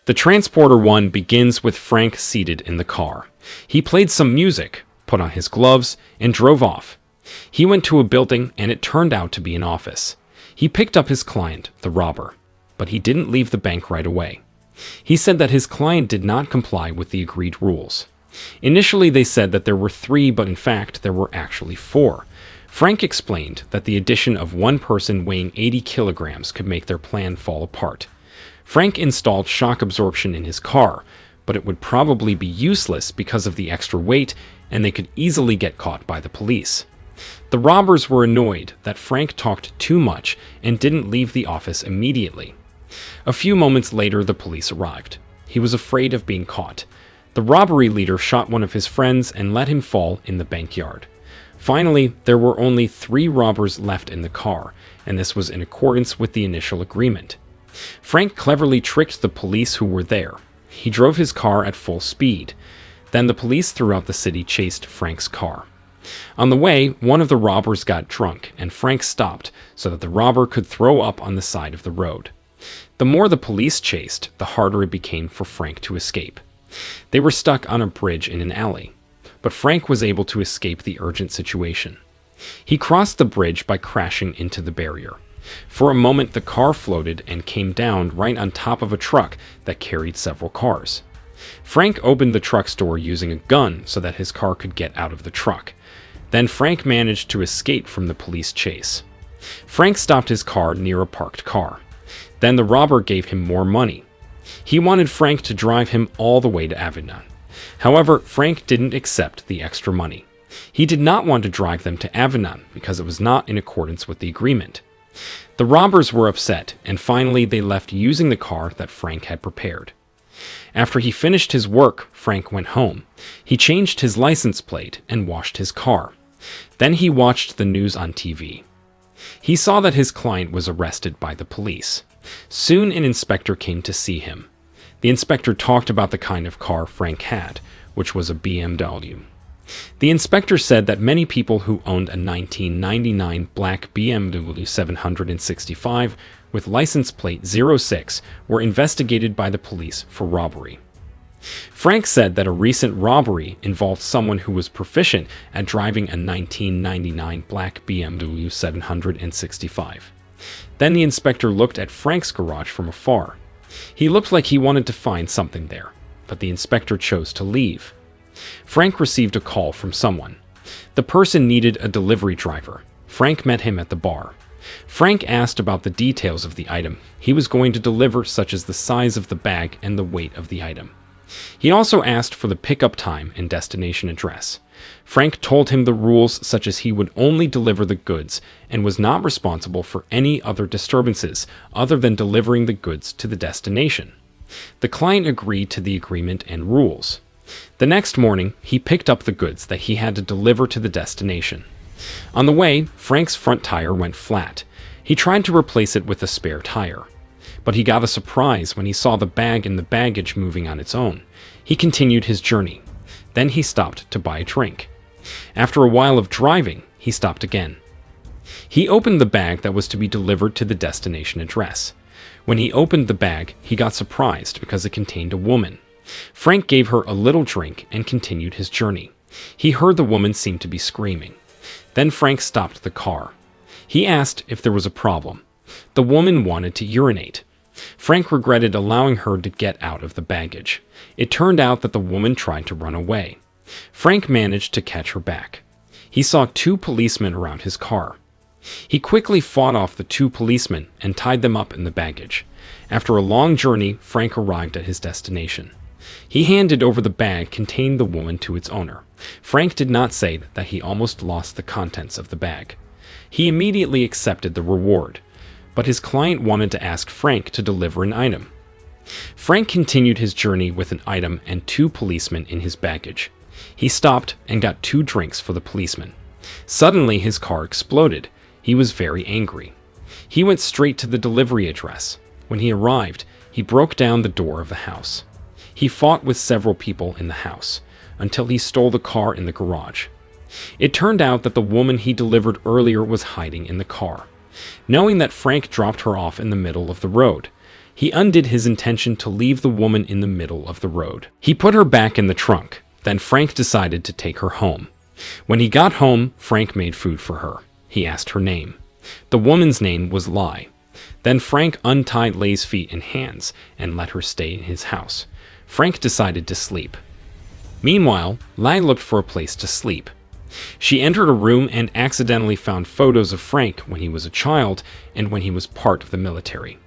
The Transporter 1 begins with Frank seated in the car. He played some music, put on his gloves, and drove off. He went to a building, and it turned out to be an office. He picked up his client, the robber, but he didn't leave the bank right away. He said that his client did not comply with the agreed rules. Initially, they said that there were 3, but in fact, there were actually 4. Frank explained that the addition of one person weighing 80 kilograms could make their plan fall apart. Frank installed shock absorption in his car, but it would probably be useless because of the extra weight, and they could easily get caught by the police. The robbers were annoyed that Frank talked too much and didn't leave the office immediately. A few moments later, the police arrived. He was afraid of being caught. The robbery leader shot one of his friends and let him fall in the backyard. Finally, there were only 3 robbers left in the car, and this was in accordance with the initial agreement. Frank cleverly tricked the police who were there. He drove his car at full speed. Then the police throughout the city chased Frank's car. On the way, one of the robbers got drunk, and Frank stopped so that the robber could throw up on the side of the road. The more the police chased, the harder it became for Frank to escape. They were stuck on a bridge in an alley, but Frank was able to escape the urgent situation. He crossed the bridge by crashing into the barrier. For a moment, the car floated and came down right on top of a truck that carried several cars. Frank opened the truck's door using a gun so that his car could get out of the truck. Then Frank managed to escape from the police chase. Frank stopped his car near a parked car. Then the robber gave him more money. He wanted Frank to drive him all the way to Avignon. However, Frank didn't accept the extra money. He did not want to drive them to Avignon because it was not in accordance with the agreement. The robbers were upset, and finally they left using the car that Frank had prepared. After he finished his work, Frank went home. He changed his license plate and washed his car. Then he watched the news on TV. He saw that his client was arrested by the police. Soon an inspector came to see him. The inspector talked about the kind of car Frank had, which was a BMW. The inspector said that many people who owned a 1999 black BMW 765 with license plate 06 were investigated by the police for robbery. Frank said that a recent robbery involved someone who was proficient at driving a 1999 black BMW 765. Then the inspector looked at Frank's garage from afar. He looked like he wanted to find something there, but the inspector chose to leave. Frank received a call from someone. The person needed a delivery driver. Frank met him at the bar. Frank asked about the details of the item he was going to deliver, such as the size of the bag and the weight of the item. He also asked for the pickup time and destination address. Frank told him the rules, such as he would only deliver the goods and was not responsible for any other disturbances other than delivering the goods to the destination. The client agreed to the agreement and rules. The next morning, he picked up the goods that he had to deliver to the destination. On the way, Frank's front tire went flat. He tried to replace it with a spare tire, but he got a surprise when he saw the bag and the baggage moving on its own. He continued his journey. Then he stopped to buy a drink. After a while of driving, he stopped again. He opened the bag that was to be delivered to the destination address. When he opened the bag, he got surprised because it contained a woman. Frank gave her a little drink and continued his journey. He heard the woman seem to be screaming. Then Frank stopped the car. He asked if there was a problem. The woman wanted to urinate. Frank regretted allowing her to get out of the baggage. It turned out that the woman tried to run away. Frank managed to catch her back. He saw 2 policemen around his car. He quickly fought off the 2 policemen and tied them up in the baggage. After a long journey, Frank arrived at his destination. He handed over the bag containing the woman to its owner. Frank did not say that he almost lost the contents of the bag. He immediately accepted the reward, but his client wanted to ask Frank to deliver an item. Frank continued his journey with an item and 2 policemen in his baggage. He stopped and got 2 drinks for the policeman. Suddenly, his car exploded. He was very angry. He went straight to the delivery address. When he arrived, he broke down the door of the house. He fought with several people in the house until he stole the car in the garage. It turned out that the woman he delivered earlier was hiding in the car. Knowing that Frank dropped her off in the middle of the road, He undid his intention to leave the woman in the middle of the road. He put her back in the trunk. Then Frank decided to take her home. When he got home, Frank made food for her. He asked her name. The woman's name was Lai. Then Frank untied Lay's feet and hands and let her stay in his house. Frank decided to sleep. Meanwhile, Lai looked for a place to sleep. She entered a room and accidentally found photos of Frank when he was a child and when he was part of the military.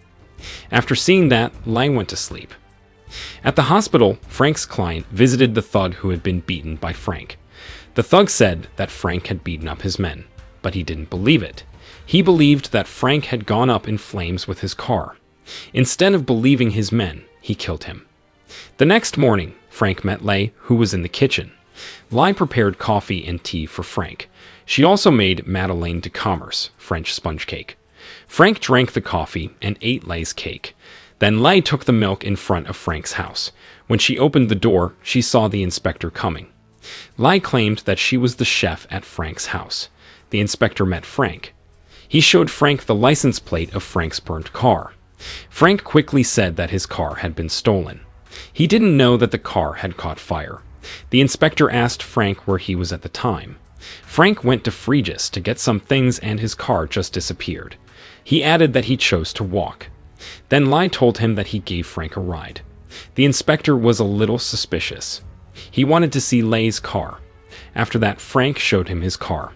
After seeing that, Lai went to sleep. At the hospital, Frank's client visited the thug who had been beaten by Frank. The thug said that Frank had beaten up his men, but he didn't believe it. He believed that Frank had gone up in flames with his car. Instead of believing his men, he killed him. The next morning, Frank met Lai, who was in the kitchen. Lai prepared coffee and tea for Frank. She also made Madeleine de Commerce, French sponge cake. Frank drank the coffee and ate Lay's cake. Then Lai took the milk in front of Frank's house. When she opened the door, she saw the inspector coming. Lai claimed that she was the chef at Frank's house. The inspector met Frank. He showed Frank the license plate of Frank's burnt car. Frank quickly said that his car had been stolen. He didn't know that the car had caught fire. The inspector asked Frank where he was at the time. Frank went to Frejus to get some things and his car just disappeared. He added that he chose to walk. Then Lai told him that he gave Frank a ride. The inspector was a little suspicious. He wanted to see Lay's car. After that, Frank showed him his car.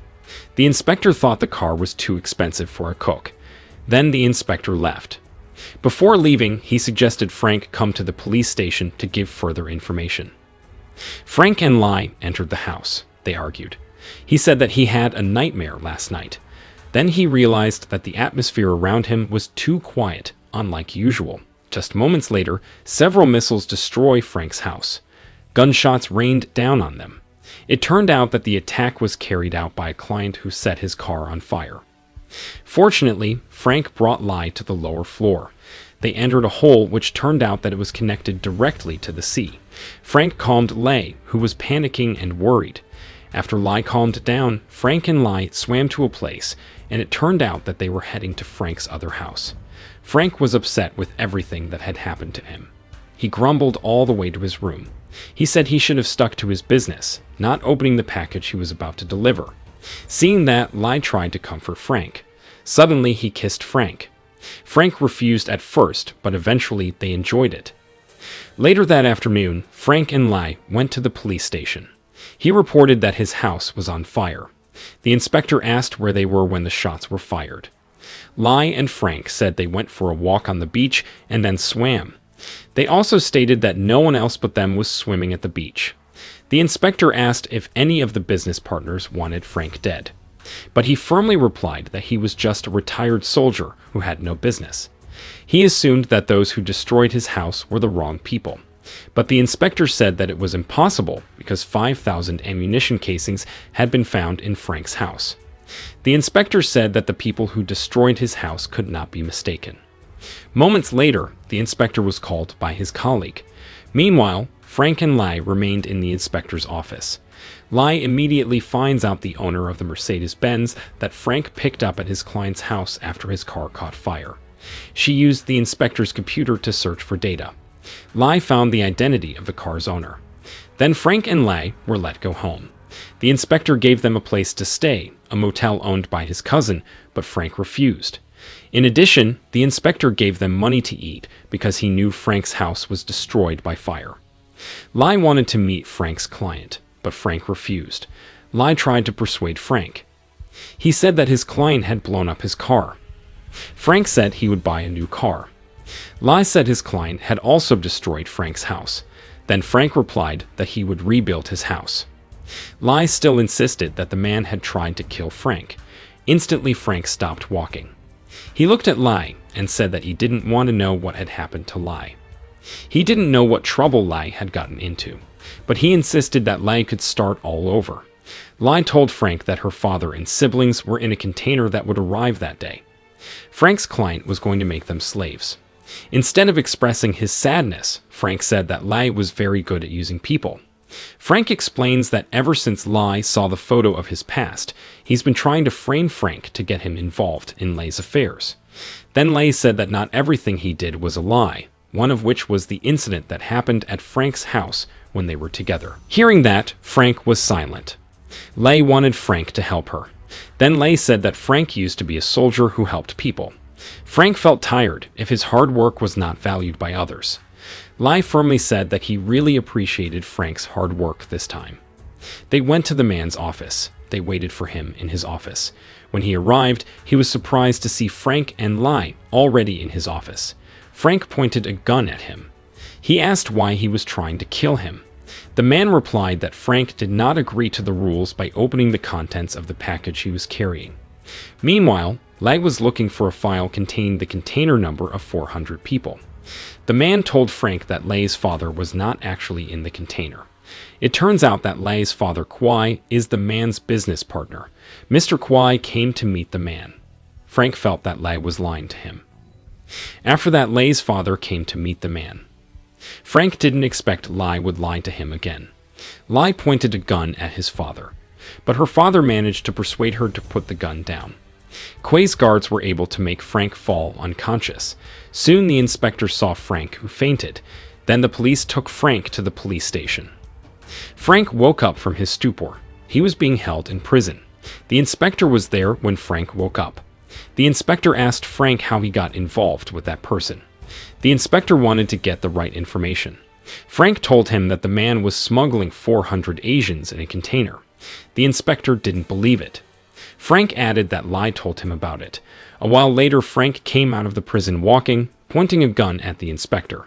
The inspector thought the car was too expensive for a cook. Then the inspector left. Before leaving, he suggested Frank come to the police station to give further information. Frank and Lai entered the house. They argued. He said that he had a nightmare last night. Then he realized that the atmosphere around him was too quiet, unlike usual. Just moments later, several missiles destroy Frank's house. Gunshots rained down on them. It turned out that the attack was carried out by a client who set his car on fire. Fortunately, Frank brought Lai to the lower floor. They entered a hole which turned out that it was connected directly to the sea. Frank calmed Lai, who was panicking and worried. After Lai calmed down, Frank and Lai swam to a place, and it turned out that they were heading to Frank's other house. Frank was upset with everything that had happened to him. He grumbled all the way to his room. He said he should have stuck to his business, not opening the package he was about to deliver. Seeing that, Lai tried to comfort Frank. Suddenly, he kissed Frank. Frank refused at first, but eventually they enjoyed it. Later that afternoon, Frank and Lai went to the police station. He reported that his house was on fire. The inspector asked where they were when the shots were fired. Lai and Frank said they went for a walk on the beach and then swam. They also stated that no one else but them was swimming at the beach. The inspector asked if any of the business partners wanted Frank dead, but he firmly replied that he was just a retired soldier who had no business. He assumed that those who destroyed his house were the wrong people, but the inspector said that it was impossible because 5,000 ammunition casings had been found in Frank's house. The inspector said that the people who destroyed his house could not be mistaken. Moments later, the inspector was called by his colleague. Meanwhile, Frank and Lai remained in the inspector's office. Lai immediately finds out the owner of the Mercedes-Benz that Frank picked up at his client's house after his car caught fire. She used the inspector's computer to search for data. Lai found the identity of the car's owner. Then Frank and Lai were let go home. The inspector gave them a place to stay, a motel owned by his cousin, but Frank refused. In addition, the inspector gave them money to eat because he knew Frank's house was destroyed by fire. Lai wanted to meet Frank's client, but Frank refused. Lai tried to persuade Frank. He said that his client had blown up his car. Frank said he would buy a new car. Lai said his client had also destroyed Frank's house. Then Frank replied that he would rebuild his house. Lai still insisted that the man had tried to kill Frank. Instantly, Frank stopped walking. He looked at Lai and said that he didn't want to know what had happened to Lai. He didn't know what trouble Lai had gotten into, but he insisted that Lai could start all over. Lai told Frank that her father and siblings were in a container that would arrive that day. Frank's client was going to make them slaves. Instead of expressing his sadness, Frank said that Lai was very good at using people. Frank explains that ever since Lai saw the photo of his past, he's been trying to frame Frank to get him involved in Lei's affairs. Then Lei said that not everything he did was a lie, one of which was the incident that happened at Frank's house when they were together. Hearing that, Frank was silent. Lei wanted Frank to help her. Then Lei said that Frank used to be a soldier who helped people. Frank felt tired if his hard work was not valued by others. Lei firmly said that he really appreciated Frank's hard work this time. They went to the man's office. They waited for him in his office. When he arrived, he was surprised to see Frank and Lei already in his office. Frank pointed a gun at him. He asked why he was trying to kill him. The man replied that Frank did not agree to the rules by opening the contents of the package he was carrying. Meanwhile, Lei was looking for a file containing the container number of 400 people. The man told Frank that Lei's father was not actually in the container. It turns out that Lei's father, Kwai, is the man's business partner. Mr. Kwai came to meet the man. Frank felt that Lei was lying to him. After that, Lei's father came to meet the man. Frank didn't expect Lei would lie to him again. Lei pointed a gun at his father, but her father managed to persuade her to put the gun down. Kwai's guards were able to make Frank fall unconscious. Soon the inspector saw Frank, who fainted. Then the police took Frank to the police station. Frank woke up from his stupor. He was being held in prison. The inspector was there when Frank woke up. The inspector asked Frank how he got involved with that person. The inspector wanted to get the right information. Frank told him that the man was smuggling 400 Asians in a container. The inspector didn't believe it. Frank added that Lei told him about it. A while later, Frank came out of the prison walking, pointing a gun at the inspector.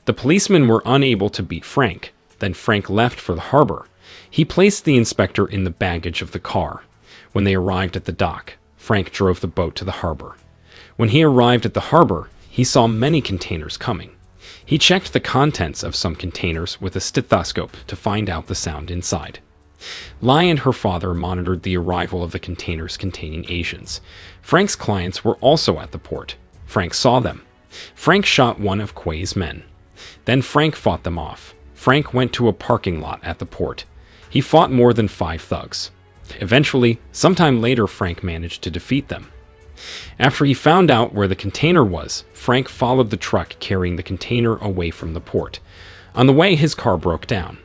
The policemen were unable to beat Frank. Then Frank left for the harbor. He placed the inspector in the baggage of the car. When they arrived at the dock, Frank drove the boat to the harbor. When he arrived at the harbor, he saw many containers coming. He checked the contents of some containers with a stethoscope to find out the sound inside. Lei and her father monitored the arrival of the containers containing Asians. Frank's clients were also at the port. Frank saw them. Frank shot one of Kwai's men. Then Frank fought them off. Frank went to a parking lot at the port. He fought more than 5 thugs. Eventually, sometime later, Frank managed to defeat them. After he found out where the container was, Frank followed the truck carrying the container away from the port. On the way, his car broke down.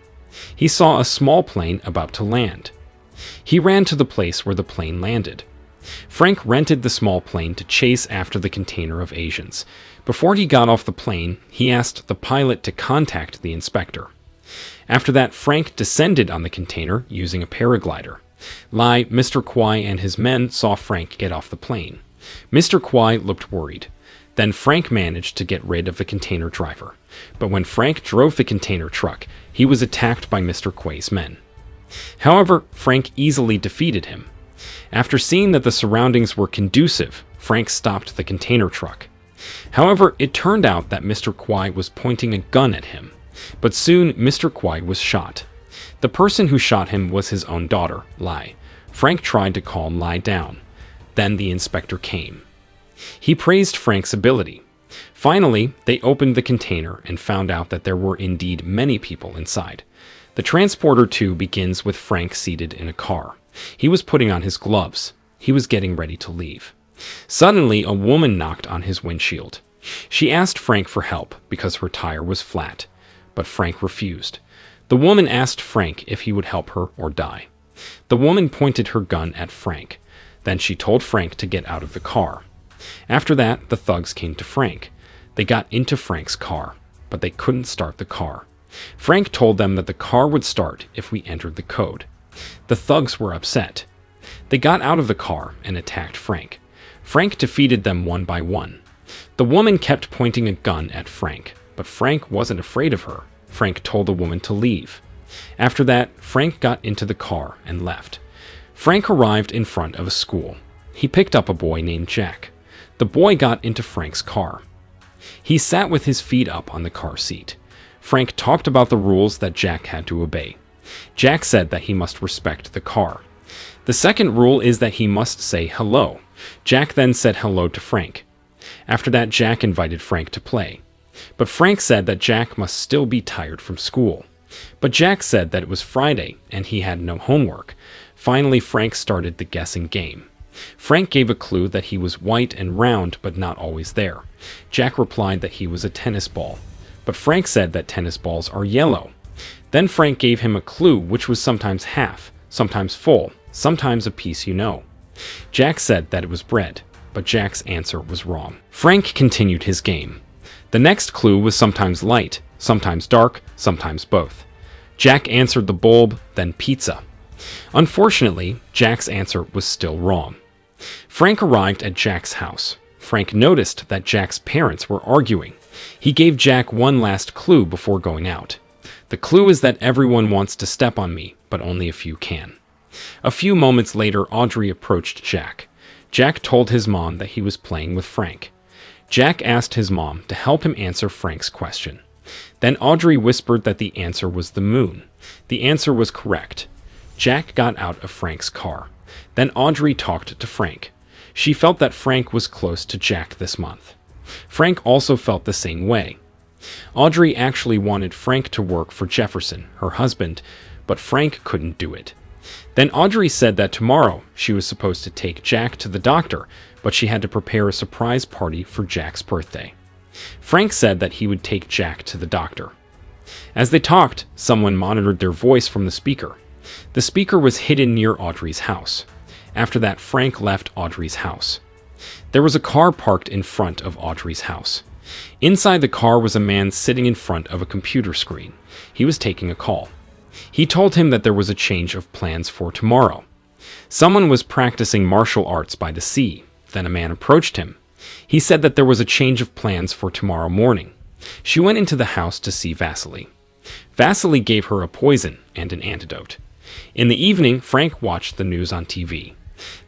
He saw a small plane about to land. He ran to the place where the plane landed. Frank rented the small plane to chase after the container of Asians. Before he got off the plane, he asked the pilot to contact the inspector. After that, Frank descended on the container using a paraglider. Lei, Mr. Kwai, and his men saw Frank get off the plane. Mr. Kwai looked worried. Then Frank managed to get rid of the container driver. But when Frank drove the container truck, he was attacked by Mr. Kwai's men. However, Frank easily defeated him. After seeing that the surroundings were conducive, Frank stopped the container truck. However, it turned out that Mr. Kwai was pointing a gun at him. But soon, Mr. Kwai was shot. The person who shot him was his own daughter, Lei. Frank tried to calm Lei down. Then the inspector came. He praised Frank's ability. Finally, they opened the container and found out that there were indeed many people inside. The transporter too begins with Frank seated in a car. He was putting on his gloves. He was getting ready to leave. Suddenly, a woman knocked on his windshield. She asked Frank for help because her tire was flat, but Frank refused. The woman asked Frank if he would help her or die. The woman pointed her gun at Frank. Then she told Frank to get out of the car. After that, the thugs came to Frank. They got into Frank's car, but they couldn't start the car. Frank told them that the car would start if we entered the code. The thugs were upset. They got out of the car and attacked Frank. Frank defeated them one by one. The woman kept pointing a gun at Frank, but Frank wasn't afraid of her. Frank told the woman to leave. After that, Frank got into the car and left. Frank arrived in front of a school. He picked up a boy named Jack. The boy got into Frank's car. He sat with his feet up on the car seat. Frank talked about the rules that Jack had to obey. Jack said that he must respect the car. The second rule is that he must say hello. Jack then said hello to Frank. After that, Jack invited Frank to play. But Frank said that Jack must still be tired from school. But Jack said that it was Friday and he had no homework. Finally, Frank started the guessing game. Frank gave a clue that he was white and round but not always there. Jack replied that he was a tennis ball, but Frank said that tennis balls are yellow. Then Frank gave him a clue which was sometimes half, sometimes full, sometimes a piece you know. Jack said that it was bread, but Jack's answer was wrong. Frank continued his game. The next clue was sometimes light, sometimes dark, sometimes both. Jack answered the bulb, then pizza. Unfortunately, Jack's answer was still wrong. Frank arrived at Jack's house. Frank noticed that Jack's parents were arguing. He gave Jack one last clue before going out. The clue is that everyone wants to step on me, but only a few can. A few moments later, Audrey approached Jack. Jack told his mom that he was playing with Frank. Jack asked his mom to help him answer Frank's question. Then Audrey whispered that the answer was the moon. The answer was correct. Jack got out of Frank's car. Then Audrey talked to Frank. She felt that Frank was close to Jack this month. Frank also felt the same way. Audrey actually wanted Frank to work for Jefferson, her husband, but Frank couldn't do it. Then Audrey said that tomorrow she was supposed to take Jack to the doctor, but she had to prepare a surprise party for Jack's birthday. Frank said that he would take Jack to the doctor. As they talked, someone monitored their voice from the speaker. The speaker was hidden near Audrey's house. After that, Frank left Audrey's house. There was a car parked in front of Audrey's house. Inside the car was a man sitting in front of a computer screen. He was taking a call. He told him that there was a change of plans for tomorrow. Someone was practicing martial arts by the sea. Then a man approached him. He said that there was a change of plans for tomorrow morning. She went into the house to see Vasily. Vasily gave her a poison and an antidote. In the evening, Frank watched the news on TV.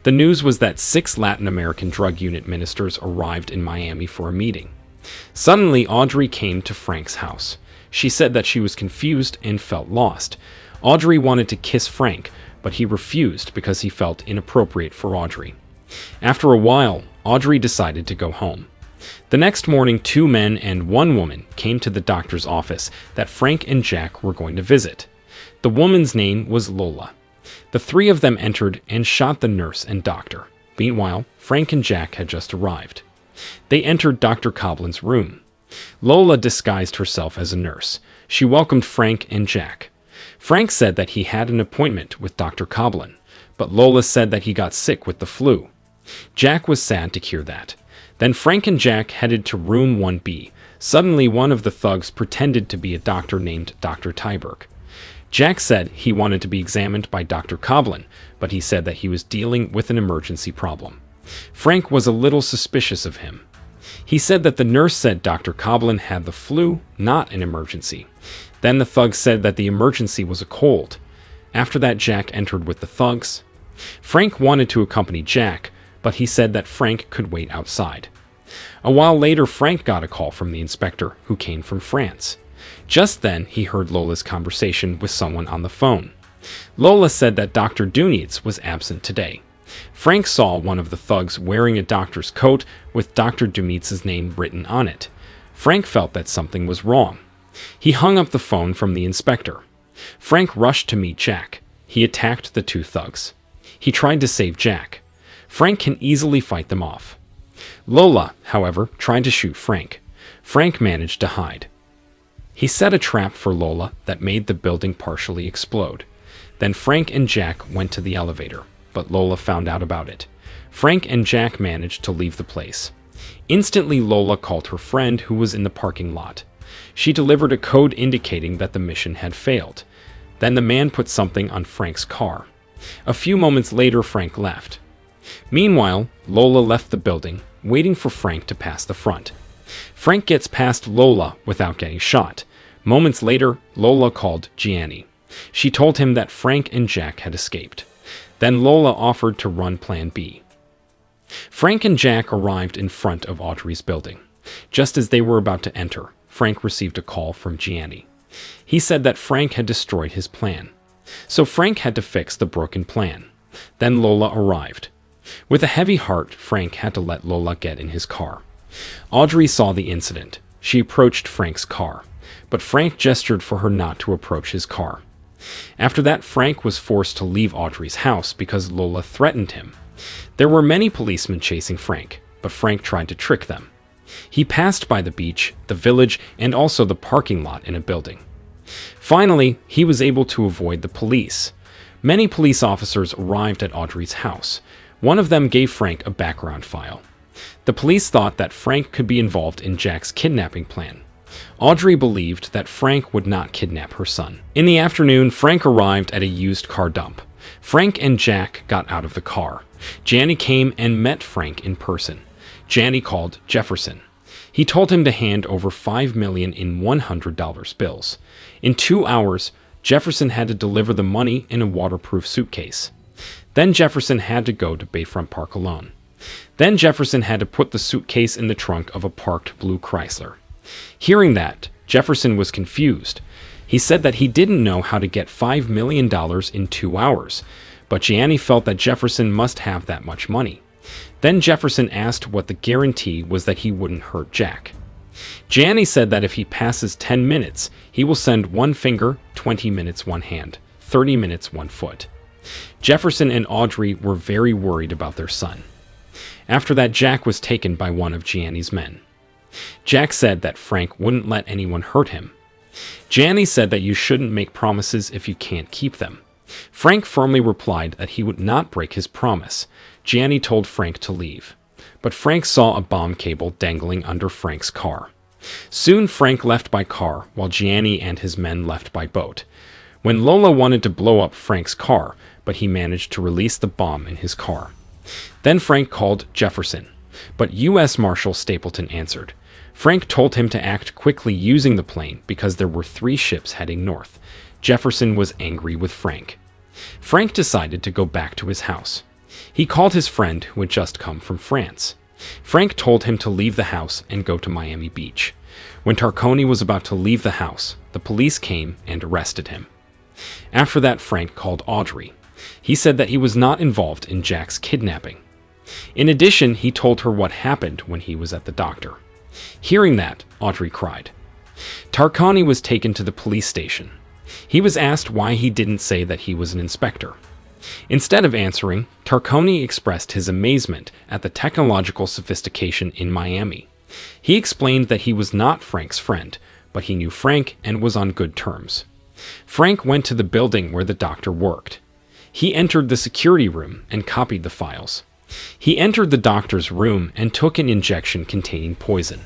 The news was that 6 Latin American drug unit ministers arrived in Miami for a meeting. Suddenly, Audrey came to Frank's house. She said that she was confused and felt lost. Audrey wanted to kiss Frank, but he refused because he felt inappropriate for Audrey. After a while, Audrey decided to go home. The next morning, 2 men and 1 woman came to the doctor's office that Frank and Jack were going to visit. The woman's name was Lola. The 3 of them entered and shot the nurse and doctor. Meanwhile, Frank and Jack had just arrived. They entered Dr. Coblin's room. Lola disguised herself as a nurse. She welcomed Frank and Jack. Frank said that he had an appointment with Dr. Coblin, but Lola said that he got sick with the flu. Jack was sad to hear that. Then Frank and Jack headed to room 1B. Suddenly, one of the thugs pretended to be a doctor named Dr. Tyberg. Jack said he wanted to be examined by Dr. Coblin, but he said that he was dealing with an emergency problem. Frank was a little suspicious of him. He said that the nurse said Dr. Coblin had the flu, not an emergency. Then the thugs said that the emergency was a cold. After that, Jack entered with the thugs. Frank wanted to accompany Jack, but he said that Frank could wait outside. A while later, Frank got a call from the inspector, who came from France. Just then, he heard Lola's conversation with someone on the phone. Lola said that Dr. Dunitz was absent today. Frank saw one of the thugs wearing a doctor's coat with Dr. Dunitz's name written on it. Frank felt that something was wrong. He hung up the phone from the inspector. Frank rushed to meet Jack. He attacked the 2 thugs. He tried to save Jack. Frank can easily fight them off. Lola, however, tried to shoot Frank. Frank managed to hide. He set a trap for Lola that made the building partially explode. Then Frank and Jack went to the elevator, but Lola found out about it. Frank and Jack managed to leave the place. Instantly, Lola called her friend who was in the parking lot. She delivered a code indicating that the mission had failed. Then the man put something on Frank's car. A few moments later, Frank left. Meanwhile, Lola left the building, waiting for Frank to pass the front. Frank gets past Lola without getting shot. Moments later, Lola called Gianni. She told him that Frank and Jack had escaped. Then Lola offered to run Plan B. Frank and Jack arrived in front of Audrey's building. Just as they were about to enter, Frank received a call from Gianni. He said that Frank had destroyed his plan. So Frank had to fix the broken plan. Then Lola arrived. With a heavy heart, Frank had to let Lola get in his car. Audrey saw the incident. She approached Frank's car. but Frank gestured for her not to approach his car. After that, Frank was forced to leave Audrey's house because Lola threatened him. There were many policemen chasing Frank, but Frank tried to trick them. He passed by the beach, the village, and also the parking lot in a building. Finally, he was able to avoid the police. Many police officers arrived at Audrey's house. One of them gave Frank a background file. The police thought that Frank could be involved in Jack's kidnapping plan. Audrey believed that Frank would not kidnap her son. In the afternoon, Frank arrived at a used car dump. Frank and Jack got out of the car. Janny came and met Frank in person. Janny called Jefferson. He told him to hand over $5 million in $100 bills. In 2 hours, Jefferson had to deliver the money in a waterproof suitcase. Then Jefferson had to go to Bayfront Park alone. Then Jefferson had to put the suitcase in the trunk of a parked blue Chrysler. Hearing that, Jefferson was confused. He said that he didn't know how to get $5 million in 2 hours, but Gianni felt that Jefferson must have that much money. Then Jefferson asked what the guarantee was that he wouldn't hurt Jack. Gianni said that if he passes 10 minutes, he will send 1 finger, 20 minutes 1 hand, 30 minutes 1 foot. Jefferson and Audrey were very worried about their son. After that, Jack was taken by one of Gianni's men. Jack said that Frank wouldn't let anyone hurt him. Gianni said that you shouldn't make promises if you can't keep them. Frank firmly replied that he would not break his promise. Gianni told Frank to leave, but Frank saw a bomb cable dangling under Frank's car. Soon Frank left by car while Gianni and his men left by boat. When Lola wanted to blow up Frank's car, but he managed to release the bomb in his car. Then Frank called Jefferson, but U.S. Marshal Stapleton answered. Frank told him to act quickly using the plane because there were 3 ships heading north. Jefferson was angry with Frank. Frank decided to go back to his house. He called his friend who had just come from France. Frank told him to leave the house and go to Miami Beach. When Tarconi was about to leave the house, the police came and arrested him. After that, Frank called Audrey. He said that he was not involved in Jack's kidnapping. In addition, he told her what happened when he was at the doctor. Hearing that, Audrey cried. Tarconi was taken to the police station. He was asked why he didn't say that he was an inspector. Instead of answering, Tarconi expressed his amazement at the technological sophistication in Miami. He explained that he was not Frank's friend, but he knew Frank and was on good terms. Frank went to the building where the doctor worked. He entered the security room and copied the files. He entered the doctor's room and took an injection containing poison.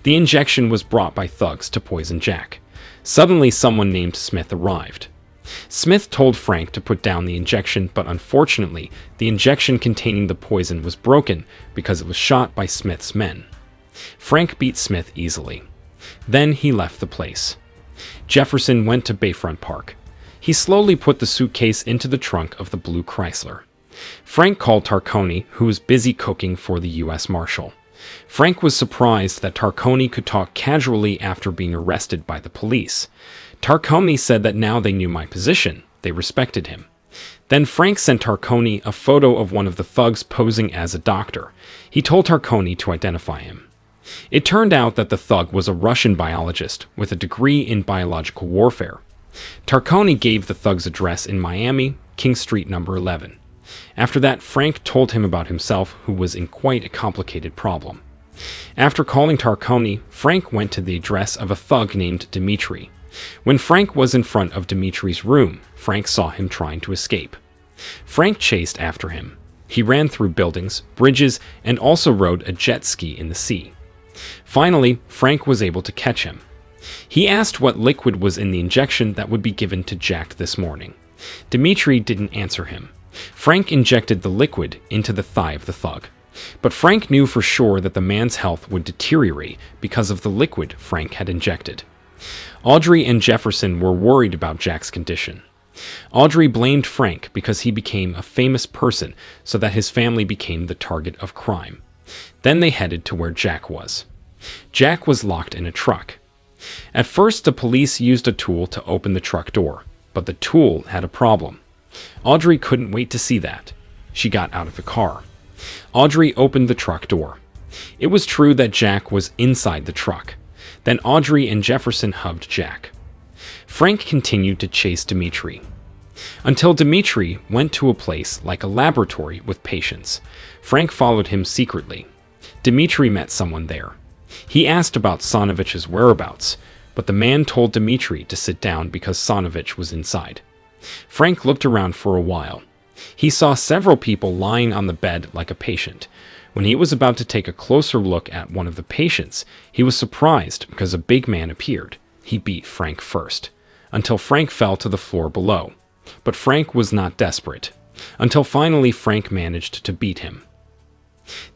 The injection was brought by thugs to poison Jack. Suddenly, someone named Smith arrived. Smith told Frank to put down the injection, but unfortunately, the injection containing the poison was broken because it was shot by Smith's men. Frank beat Smith easily. Then he left the place. Jefferson went to Bayfront Park. He slowly put the suitcase into the trunk of the blue Chrysler. Frank called Tarconi, who was busy cooking for the U.S. Marshal. Frank was surprised that Tarconi could talk casually after being arrested by the police. Tarconi said that now they knew my position, they respected him. Then Frank sent Tarconi a photo of one of the thugs posing as a doctor. He told Tarconi to identify him. It turned out that the thug was a Russian biologist with a degree in biological warfare. Tarconi gave the thug's address in Miami, King Street number 11. After that, Frank told him about himself, who was in quite a complicated problem. After calling Tarconi, Frank went to the address of a thug named Dimitri. When Frank was in front of Dimitri's room, Frank saw him trying to escape. Frank chased after him. He ran through buildings, bridges, and also rode a jet ski in the sea. Finally, Frank was able to catch him. He asked what liquid was in the injection that would be given to Jack this morning. Dimitri didn't answer him. Frank injected the liquid into the thigh of the thug. But Frank knew for sure that the man's health would deteriorate because of the liquid Frank had injected. Audrey and Jefferson were worried about Jack's condition. Audrey blamed Frank because he became a famous person so that his family became the target of crime. Then they headed to where Jack was. Jack was locked in a truck. At first, the police used a tool to open the truck door, but the tool had a problem. Audrey couldn't wait to see that. She got out of the car. Audrey opened the truck door. It was true that Jack was inside the truck. Then Audrey and Jefferson hugged Jack. Frank continued to chase Dimitri, until Dimitri went to a place like a laboratory with patients. Frank followed him secretly. Dimitri met someone there. He asked about Sonovich's whereabouts, but the man told Dimitri to sit down because Sonovich was inside. Frank looked around for a while. He saw several people lying on the bed like a patient. When he was about to take a closer look at one of the patients, he was surprised because a big man appeared. He beat Frank first, until Frank fell to the floor below. But Frank was not desperate, until finally Frank managed to beat him.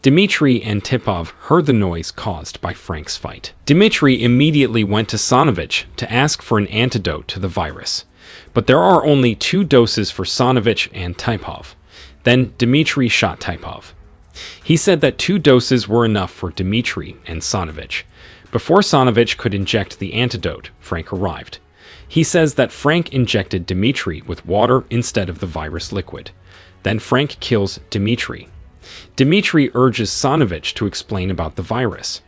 Dimitri and Tipov heard the noise caused by Frank's fight. Dimitri immediately went to Sonovich to ask for an antidote to the virus. But there are only 2 doses for Sonovich and Tipov. Then Dimitri shot Tipov. He said that 2 doses were enough for Dimitri and Sonovich. Before Sonovich could inject the antidote, Frank arrived. He says that Frank injected Dimitri with water instead of the virus liquid. Then Frank kills Dimitri. Dimitri urges Sonovich to explain about the virus.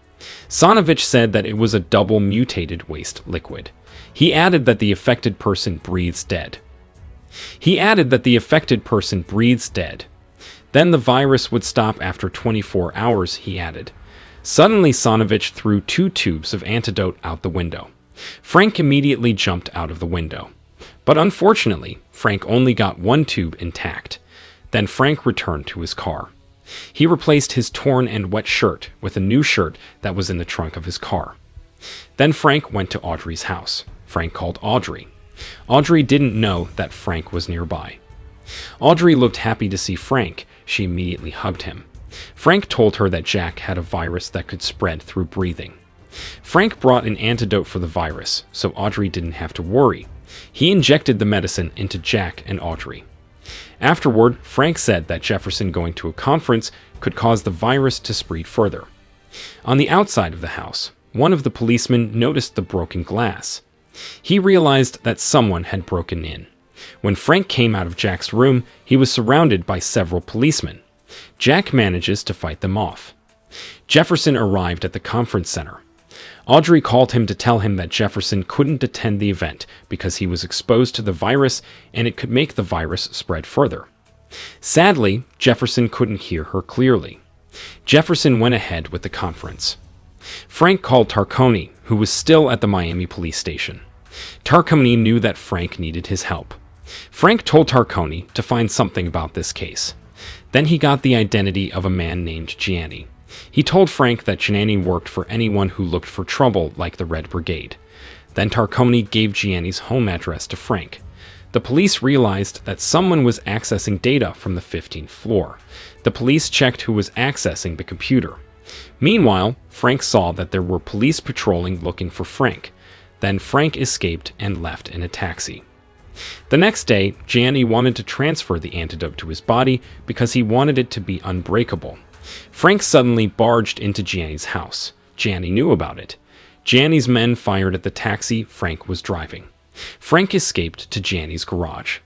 Sonovich said that it was a double mutated waste liquid. He added that the affected person breathes dead. Then the virus would stop after 24 hours, he added. Suddenly Sonovich threw 2 tubes of antidote out the window. Frank immediately jumped out of the window. But unfortunately, Frank only got 1 tube intact. Then Frank returned to his car. He replaced his torn and wet shirt with a new shirt that was in the trunk of his car. Then Frank went to Audrey's house. Frank called Audrey. Audrey didn't know that Frank was nearby. Audrey looked happy to see Frank. She immediately hugged him. Frank told her that Jack had a virus that could spread through breathing. Frank brought an antidote for the virus, so Audrey didn't have to worry. He injected the medicine into Jack and Audrey. Afterward, Frank said that Jefferson going to a conference could cause the virus to spread further. On the outside of the house, one of the policemen noticed the broken glass. He realized that someone had broken in. When Frank came out of Jack's room, he was surrounded by several policemen. Jack manages to fight them off. Jefferson arrived at the conference center. Audrey called him to tell him that Jefferson couldn't attend the event because he was exposed to the virus and it could make the virus spread further. Sadly, Jefferson couldn't hear her clearly. Jefferson went ahead with the conference. Frank called Tarconi, who was still at the Miami police station. Tarconi knew that Frank needed his help. Frank told Tarconi to find something about this case. Then he got the identity of a man named Gianni. He told Frank that Gianni worked for anyone who looked for trouble like the Red Brigade. Then Tarconi gave Gianni's home address to Frank. The police realized that someone was accessing data from the 15th floor. The police checked who was accessing the computer. Meanwhile, Frank saw that there were police patrolling looking for Frank. Then Frank escaped and left in a taxi. The next day, Gianni wanted to transfer the antidote to his body because he wanted it to be unbreakable. Frank suddenly barged into Gianni's house. Gianni knew about it. Gianni's men fired at the taxi Frank was driving. Frank escaped to Gianni's garage.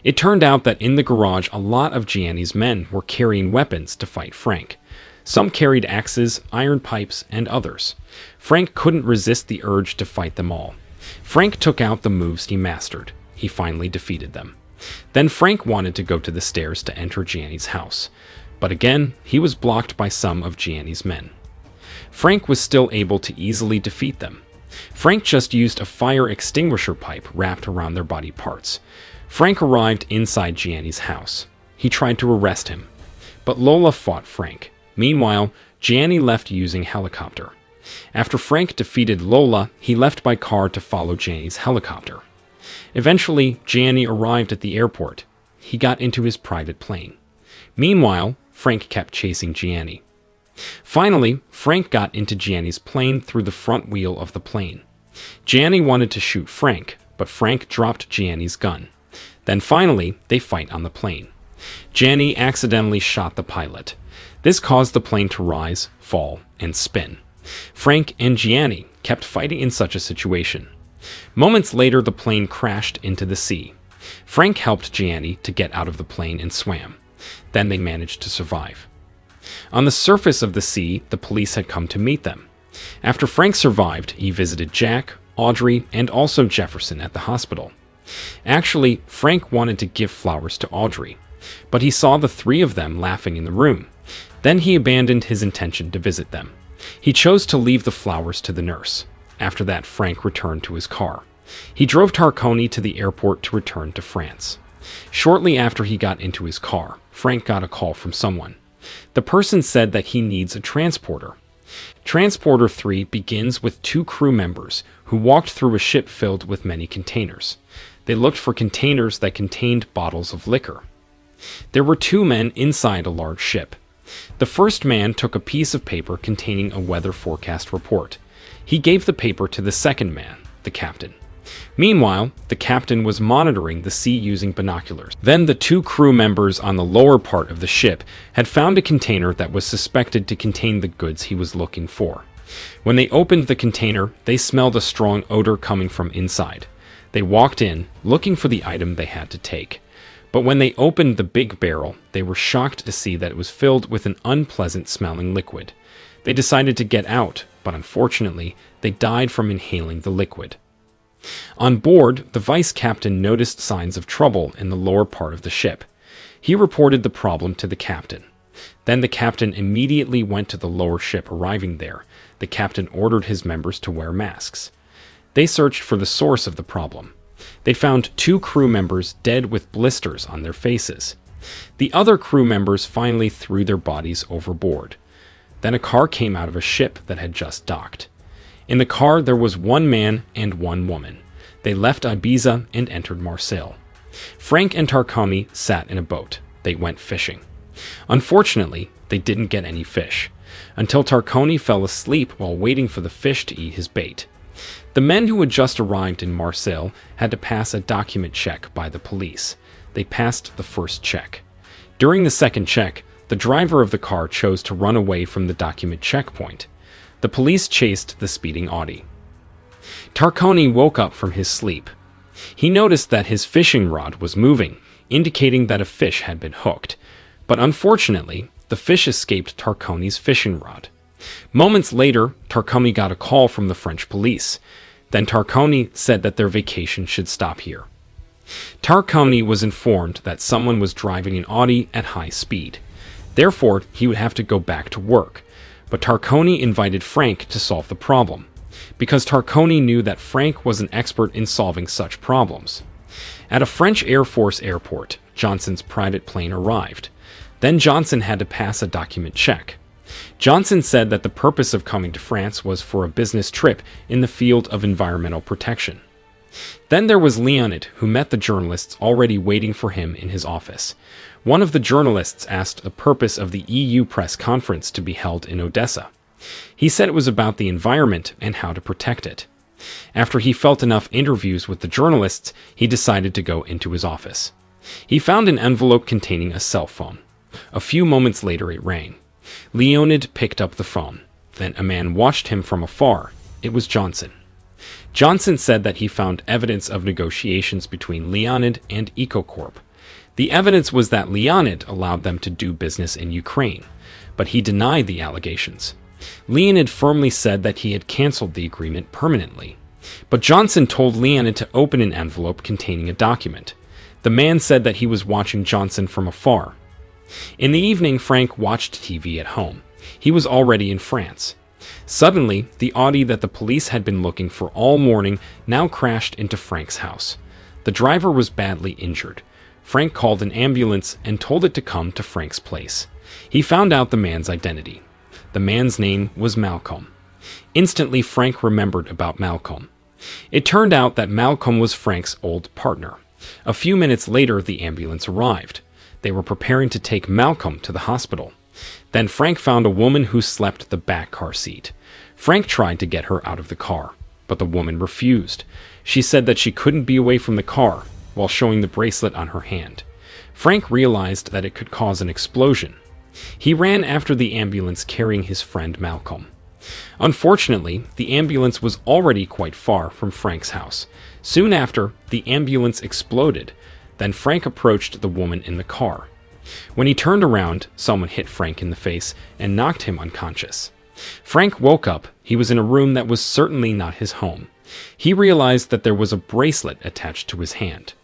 It turned out that in the garage a lot of Gianni's men were carrying weapons to fight Frank. Some carried axes, iron pipes, and others. Frank couldn't resist the urge to fight them all. Frank took out the moves he mastered. He finally defeated them. Then Frank wanted to go to the stairs to enter Gianni's house. But again, he was blocked by some of Gianni's men. Frank was still able to easily defeat them. Frank just used a fire extinguisher pipe wrapped around their body parts. Frank arrived inside Gianni's house. He tried to arrest him, but Lola fought Frank. Meanwhile, Gianni left using helicopter. After Frank defeated Lola, he left by car to follow Gianni's helicopter. Eventually, Gianni arrived at the airport. He got into his private plane. Meanwhile, Frank kept chasing Gianni. Finally, Frank got into Gianni's plane through the front wheel of the plane. Gianni wanted to shoot Frank, but Frank dropped Gianni's gun. Then finally, they fight on the plane. Gianni accidentally shot the pilot. This caused the plane to rise, fall, and spin. Frank and Gianni kept fighting in such a situation. Moments later, the plane crashed into the sea. Frank helped Gianni to get out of the plane and swam. Then they managed to survive. On the surface of the sea, the police had come to meet them. After Frank survived, he visited Jack, Audrey, and also Jefferson at the hospital. Actually, Frank wanted to give flowers to Audrey, but he saw the three of them laughing in the room. Then he abandoned his intention to visit them. He chose to leave the flowers to the nurse. After that, Frank returned to his car. He drove Tarconi to the airport to return to France. Shortly after he got into his car, Frank got a call from someone. The person said that he needs a transporter. Transporter 3 begins with 2 crew members who walked through a ship filled with many containers. They looked for containers that contained bottles of liquor. There were 2 men inside a large ship. The first man took a piece of paper containing a weather forecast report. He gave the paper to the second man, the captain. Meanwhile, the captain was monitoring the sea using binoculars. Then the 2 crew members on the lower part of the ship had found a container that was suspected to contain the goods he was looking for. When they opened the container, they smelled a strong odor coming from inside. They walked in, looking for the item they had to take. But when they opened the big barrel, they were shocked to see that it was filled with an unpleasant-smelling liquid. They decided to get out, but unfortunately, they died from inhaling the liquid. On board, the vice captain noticed signs of trouble in the lower part of the ship. He reported the problem to the captain. Then the captain immediately went to the lower ship. Arriving there, the captain ordered his members to wear masks. They searched for the source of the problem. They found 2 crew members dead with blisters on their faces. The other crew members finally threw their bodies overboard. Then a car came out of a ship that had just docked. In the car, there was 1 man and 1 woman. They left Ibiza and entered Marseille. Frank and Tarconi sat in a boat. They went fishing. Unfortunately, they didn't get any fish, until Tarconi fell asleep while waiting for the fish to eat his bait. The men who had just arrived in Marseille had to pass a document check by the police. They passed the first check. During the second check, the driver of the car chose to run away from the document checkpoint. The police chased the speeding Audi. Tarconi woke up from his sleep. He noticed that his fishing rod was moving, indicating that a fish had been hooked. But unfortunately, the fish escaped Tarconi's fishing rod. Moments later, Tarconi got a call from the French police. Then Tarconi said that their vacation should stop here. Tarconi was informed that someone was driving an Audi at high speed. Therefore, he would have to go back to work. But Tarconi invited Frank to solve the problem, because Tarconi knew that Frank was an expert in solving such problems. At a French Air Force airport, Johnson's private plane arrived. Then Johnson had to pass a document check. Johnson said that the purpose of coming to France was for a business trip in the field of environmental protection. Then there was Leonid, who met the journalists already waiting for him in his office. One of the journalists asked the purpose of the EU press conference to be held in Odessa. He said it was about the environment and how to protect it. After he felt enough interviews with the journalists, he decided to go into his office. He found an envelope containing a cell phone. A few moments later it rang. Leonid picked up the phone. Then a man watched him from afar. It was Johnson. Johnson said that he found evidence of negotiations between Leonid and EcoCorp. The evidence was that Leonid allowed them to do business in Ukraine, but he denied the allegations. Leonid firmly said that he had canceled the agreement permanently. But Johnson told Leonid to open an envelope containing a document. The man said that he was watching Johnson from afar. In the evening, Frank watched TV at home. He was already in France. Suddenly, the Audi that the police had been looking for all morning now crashed into Frank's house. The driver was badly injured. Frank called an ambulance and told it to come to Frank's place. He found out the man's identity. The man's name was Malcolm. Instantly, Frank remembered about Malcolm. It turned out that Malcolm was Frank's old partner. A few minutes later, the ambulance arrived. They were preparing to take Malcolm to the hospital. Then Frank found a woman who slept the back car seat. Frank tried to get her out of the car, but the woman refused. She said that she couldn't be away from the car, while showing the bracelet on her hand. Frank realized that it could cause an explosion. He ran after the ambulance carrying his friend Malcolm. Unfortunately, the ambulance was already quite far from Frank's house. Soon after, the ambulance exploded. Then Frank approached the woman in the car. When he turned around, someone hit Frank in the face and knocked him unconscious. Frank woke up. He was in a room that was certainly not his home. He realized that there was a bracelet attached to his hand.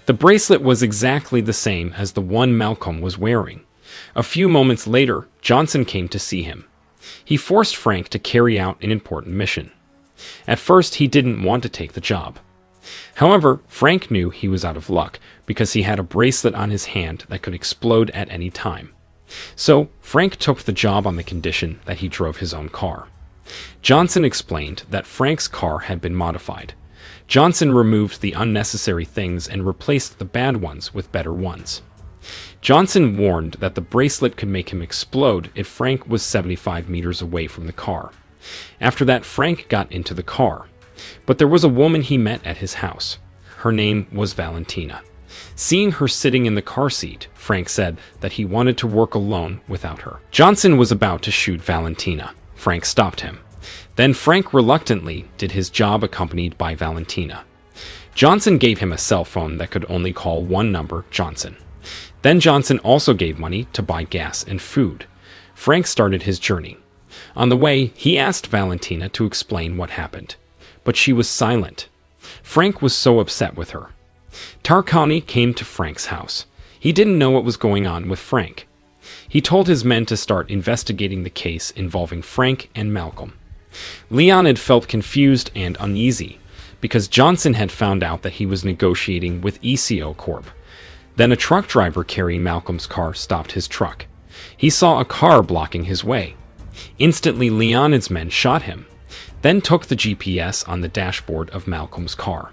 The bracelet was exactly the same as the one Malcolm was wearing. A few moments later, Johnson came to see him. He forced Frank to carry out an important mission. At first, he didn't want to take the job. However, Frank knew he was out of luck because he had a bracelet on his hand that could explode at any time. So, Frank took the job on the condition that he drove his own car. Johnson explained that Frank's car had been modified. Johnson removed the unnecessary things and replaced the bad ones with better ones. Johnson warned that the bracelet could make him explode if Frank was 75 meters away from the car. After that, Frank got into the car. But there was a woman he met at his house. Her name was Valentina. Seeing her sitting in the car seat, Frank said that he wanted to work alone without her. Johnson was about to shoot Valentina. Frank stopped him. Then Frank reluctantly did his job accompanied by Valentina. Johnson gave him a cell phone that could only call one number, Johnson. Then Johnson also gave money to buy gas and food. Frank started his journey. On the way, he asked Valentina to explain what happened. But she was silent. Frank was so upset with her. Tarkani came to Frank's house. He didn't know what was going on with Frank. He told his men to start investigating the case involving Frank and Malcolm. Leonid felt confused and uneasy because Johnson had found out that he was negotiating with ECO Corp. Then a truck driver carrying Malcolm's car stopped his truck. He saw a car blocking his way. Instantly, Leonid's men shot him, then took the GPS on the dashboard of Malcolm's car.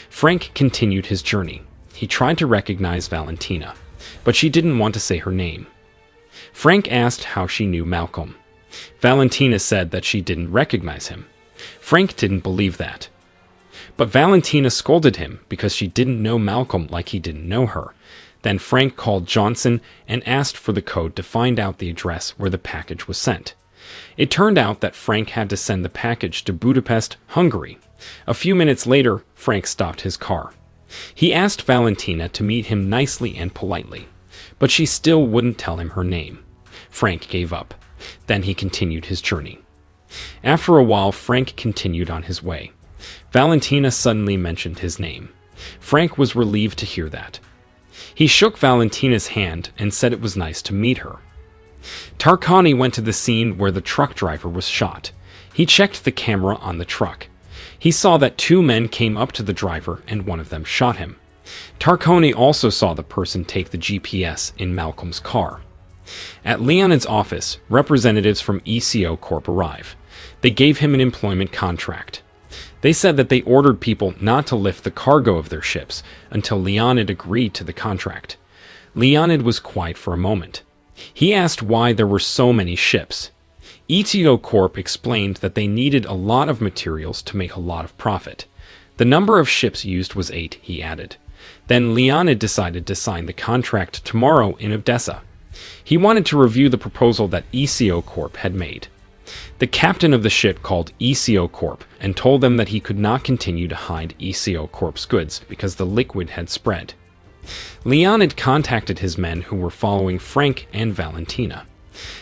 Frank continued his journey. He tried to recognize Valentina, but she didn't want to say her name. Frank asked how she knew Malcolm. Valentina said that she didn't recognize him. Frank didn't believe that. But Valentina scolded him because she didn't know Malcolm like he didn't know her. Then Frank called Johnson and asked for the code to find out the address where the package was sent. It turned out that Frank had to send the package to Budapest, Hungary. A few minutes later, Frank stopped his car. He asked Valentina to meet him nicely and politely, but she still wouldn't tell him her name. Frank gave up. Then he continued his journey. After a while, Frank continued on his way. Valentina suddenly mentioned his name. Frank was relieved to hear that. He shook Valentina's hand and said it was nice to meet her. Tarkani went to the scene where the truck driver was shot. He checked the camera on the truck. He saw that two men came up to the driver and one of them shot him. Tarkani also saw the person take the GPS in Malcolm's car. At Leonid's office, representatives from ECO Corp arrive. They gave him an employment contract. They said that they ordered people not to lift the cargo of their ships until Leonid agreed to the contract. Leonid was quiet for a moment. He asked why there were so many ships. ECO Corp explained that they needed a lot of materials to make a lot of profit. The number of ships used was 8, he added. Then Leonid decided to sign the contract tomorrow in Odessa. He wanted to review the proposal that ECO Corp had made. The captain of the ship called ECO Corp and told them that he could not continue to hide ECO Corp's goods because the liquid had spread. Leonid contacted his men who were following Frank and Valentina.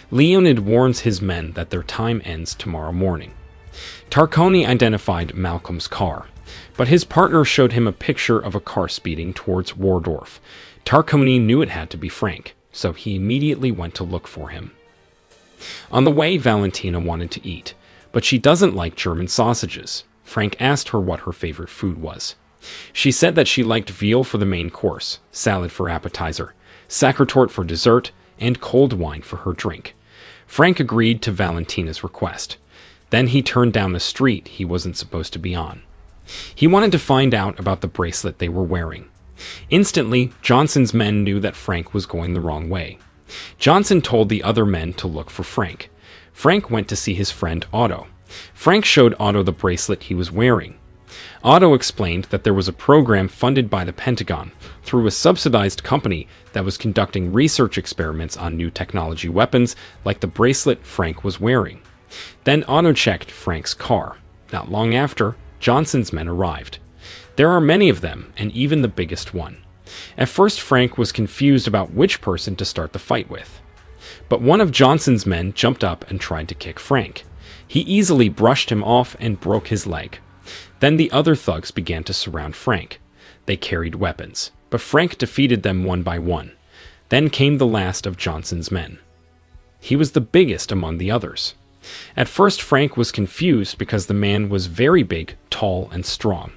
Leonid warns his men that their time ends tomorrow morning. Tarkani identified Malcolm's car, but his partner showed him a picture of a car speeding towards Wardorf. Tarkani knew it had to be Frank, so he immediately went to look for him. On the way, Valentina wanted to eat, but she doesn't like German sausages. Frank asked her what her favorite food was. She said that she liked veal for the main course, salad for appetizer, sachertorte for dessert, and cold wine for her drink. Frank agreed to Valentina's request. Then he turned down the street he wasn't supposed to be on. He wanted to find out about the bracelet they were wearing. Instantly, Johnson's men knew that Frank was going the wrong way. Johnson told the other men to look for Frank. Frank went to see his friend Otto. Frank showed Otto the bracelet he was wearing. Otto explained that there was a program funded by the Pentagon through a subsidized company that was conducting research experiments on new technology weapons like the bracelet Frank was wearing. Then Otto checked Frank's car. Not long after, Johnson's men arrived. There are many of them, and even the biggest one. At first, Frank was confused about which person to start the fight with. But one of Johnson's men jumped up and tried to kick Frank. He easily brushed him off and broke his leg. Then the other thugs began to surround Frank. They carried weapons, but Frank defeated them one by one. Then came the last of Johnson's men. He was the biggest among the others. At first, Frank was confused because the man was very big, tall, and strong.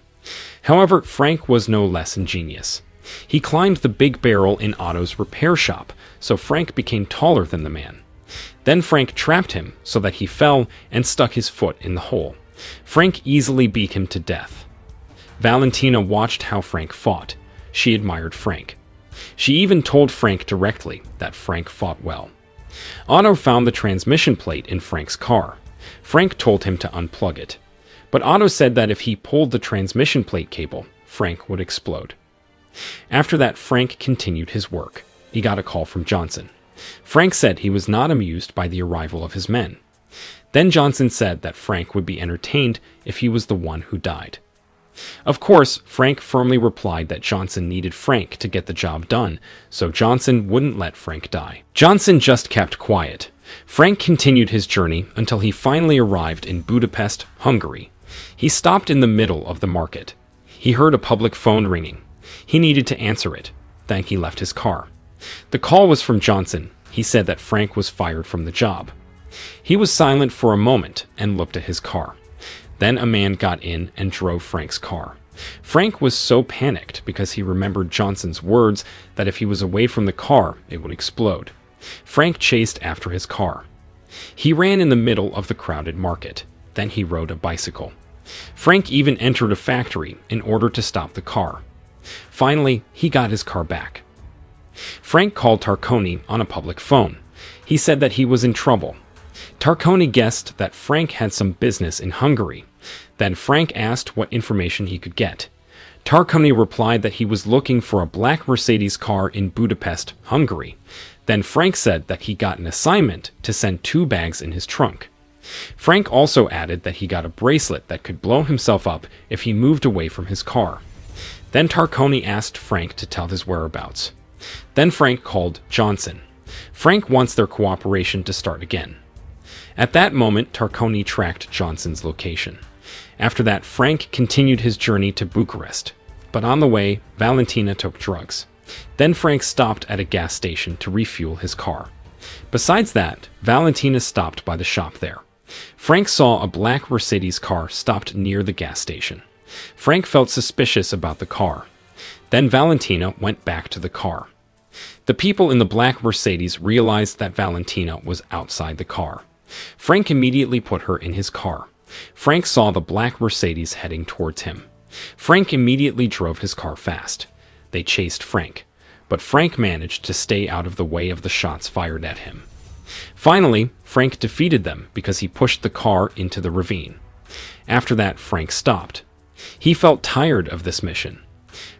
However, Frank was no less ingenious. He climbed the big barrel in Otto's repair shop, so Frank became taller than the man. Then Frank trapped him so that he fell and stuck his foot in the hole. Frank easily beat him to death. Valentina watched how Frank fought. She admired Frank. She even told Frank directly that Frank fought well. Otto found the transmission plate in Frank's car. Frank told him to unplug it. But Otto said that if he pulled the transmission plate cable, Frank would explode. After that, Frank continued his work. He got a call from Johnson. Frank said he was not amused by the arrival of his men. Then Johnson said that Frank would be entertained if he was the one who died. Of course, Frank firmly replied that Johnson needed Frank to get the job done, so Johnson wouldn't let Frank die. Johnson just kept quiet. Frank continued his journey until he finally arrived in Budapest, Hungary. He stopped in the middle of the market. He heard a public phone ringing. He needed to answer it. Then he left his car. The call was from Johnson. He said that Frank was fired from the job. He was silent for a moment and looked at his car. Then a man got in and drove Frank's car. Frank was so panicked because he remembered Johnson's words that if he was away from the car, it would explode. Frank chased after his car. He ran in the middle of the crowded market. Then he rode a bicycle. Frank even entered a factory in order to stop the car. Finally, he got his car back. Frank called Tarconi on a public phone. He said that he was in trouble. Tarconi guessed that Frank had some business in Hungary. Then Frank asked what information he could get. Tarconi replied that he was looking for a black Mercedes car in Budapest, Hungary. Then Frank said that he got an assignment to send 2 bags in his trunk. Frank also added that he got a bracelet that could blow himself up if he moved away from his car. Then Tarconi asked Frank to tell his whereabouts. Then Frank called Johnson. Frank wants their cooperation to start again. At that moment, Tarconi tracked Johnson's location. After that, Frank continued his journey to Bucharest. But on the way, Valentina took drugs. Then Frank stopped at a gas station to refuel his car. Besides that, Valentina stopped by the shop there. Frank saw a black Mercedes car stopped near the gas station. Frank felt suspicious about the car. Then Valentina went back to the car. The people in the black Mercedes realized that Valentina was outside the car. Frank immediately put her in his car. Frank saw the black Mercedes heading towards him. Frank immediately drove his car fast. They chased Frank, but Frank managed to stay out of the way of the shots fired at him. Finally, Frank defeated them because he pushed the car into the ravine. After that, Frank stopped. He felt tired of this mission.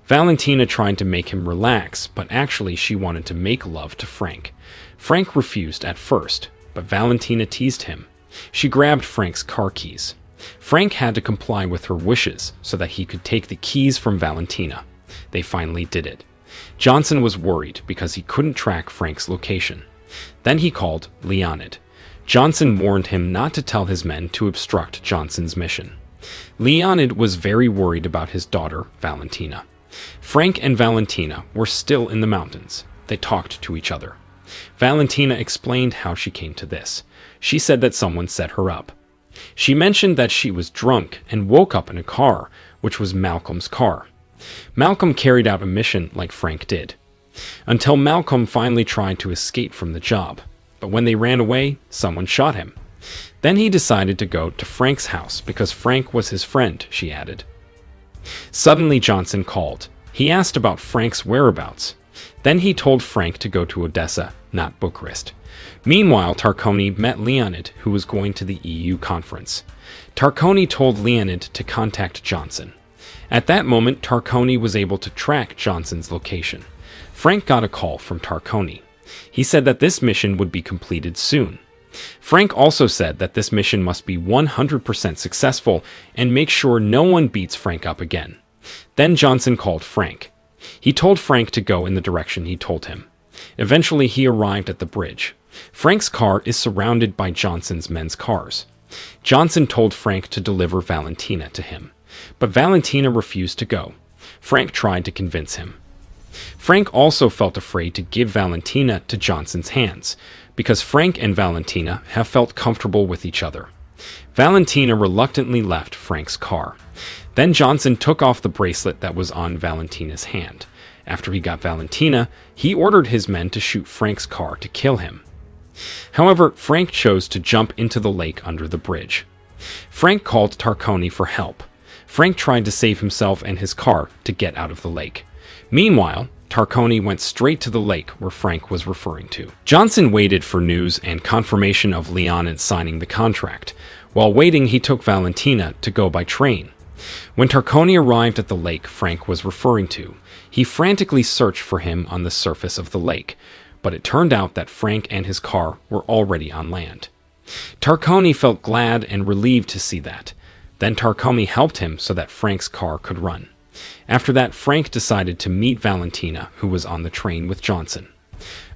Valentina tried to make him relax, but actually she wanted to make love to Frank. Frank refused at first, but Valentina teased him. She grabbed Frank's car keys. Frank had to comply with her wishes so that he could take the keys from Valentina. They finally did it. Johnson was worried because he couldn't track Frank's location. Then he called Leonid. Johnson warned him not to tell his men to obstruct Johnson's mission. Leonid was very worried about his daughter, Valentina. Frank and Valentina were still in the mountains. They talked to each other. Valentina explained how she came to this. She said that someone set her up. She mentioned that she was drunk and woke up in a car, which was Malcolm's car. Malcolm carried out a mission like Frank did, until Malcolm finally tried to escape from the job. But when they ran away, someone shot him. Then he decided to go to Frank's house because Frank was his friend, she added. Suddenly Johnson called. He asked about Frank's whereabouts. Then he told Frank to go to Odessa, not Bucharest. Meanwhile, Tarconi met Leonid, who was going to the EU conference. Tarconi told Leonid to contact Johnson. At that moment, Tarconi was able to track Johnson's location. Frank got a call from Tarconi. He said that this mission would be completed soon. Frank also said that this mission must be 100% successful and make sure no one beats Frank up again. Then Johnson called Frank. He told Frank to go in the direction he told him. Eventually, he arrived at the bridge. Frank's car is surrounded by Johnson's men's cars. Johnson told Frank to deliver Valentina to him, but Valentina refused to go. Frank tried to convince him. Frank also felt afraid to give Valentina to Johnson's hands, because Frank and Valentina have felt comfortable with each other. Valentina reluctantly left Frank's car. Then Johnson took off the bracelet that was on Valentina's hand. After he got Valentina, he ordered his men to shoot Frank's car to kill him. However, Frank chose to jump into the lake under the bridge. Frank called Tarconi for help. Frank tried to save himself and his car to get out of the lake. Meanwhile, Tarconi went straight to the lake where Frank was referring to. Johnson waited for news and confirmation of Leonid signing the contract. While waiting, he took Valentina to go by train. When Tarconi arrived at the lake Frank was referring to, he frantically searched for him on the surface of the lake, but it turned out that Frank and his car were already on land. Tarconi felt glad and relieved to see that. Then Tarconi helped him so that Frank's car could run. After that, Frank decided to meet Valentina, who was on the train with Johnson.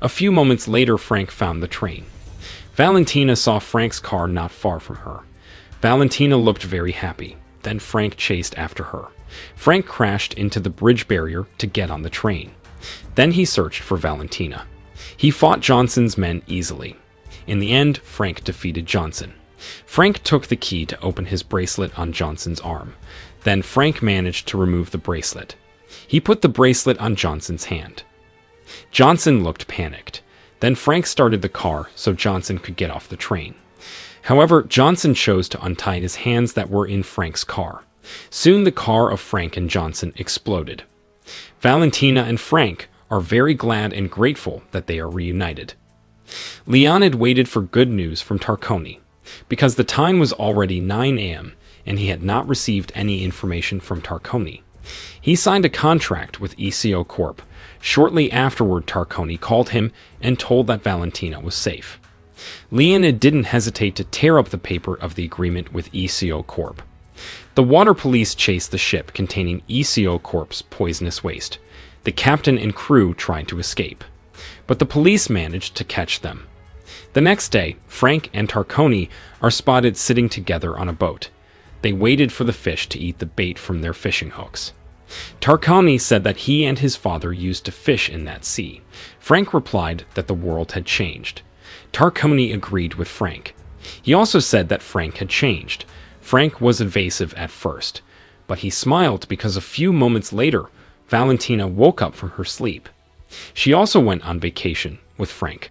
A few moments later, Frank found the train. Valentina saw Frank's car not far from her. Valentina looked very happy. Then Frank chased after her. Frank crashed into the bridge barrier to get on the train. Then he searched for Valentina. He fought Johnson's men easily. In the end, Frank defeated Johnson. Frank took the key to open his bracelet on Johnson's arm. Then Frank managed to remove the bracelet. He put the bracelet on Johnson's hand. Johnson looked panicked. Then Frank started the car so Johnson could get off the train. However, Johnson chose to untie his hands that were in Frank's car. Soon the car of Frank and Johnson exploded. Valentina and Frank are very glad and grateful that they are reunited. Leonid waited for good news from Tarconi. Because the time was already 9 a.m. and he had not received any information from Tarconi, he signed a contract with ECO Corp. Shortly afterward, Tarconi called him and told that Valentina was safe. Leonid didn't hesitate to tear up the paper of the agreement with ECO Corp. The water police chased the ship containing ECO Corp's poisonous waste. The captain and crew tried to escape, but the police managed to catch them. The next day, Frank and Tarconi are spotted sitting together on a boat. They waited for the fish to eat the bait from their fishing hooks. Tarconi said that he and his father used to fish in that sea. Frank replied that the world had changed. Tarconi agreed with Frank. He also said that Frank had changed. Frank was evasive at first, but he smiled because a few moments later, Valentina woke up from her sleep. She also went on vacation with Frank.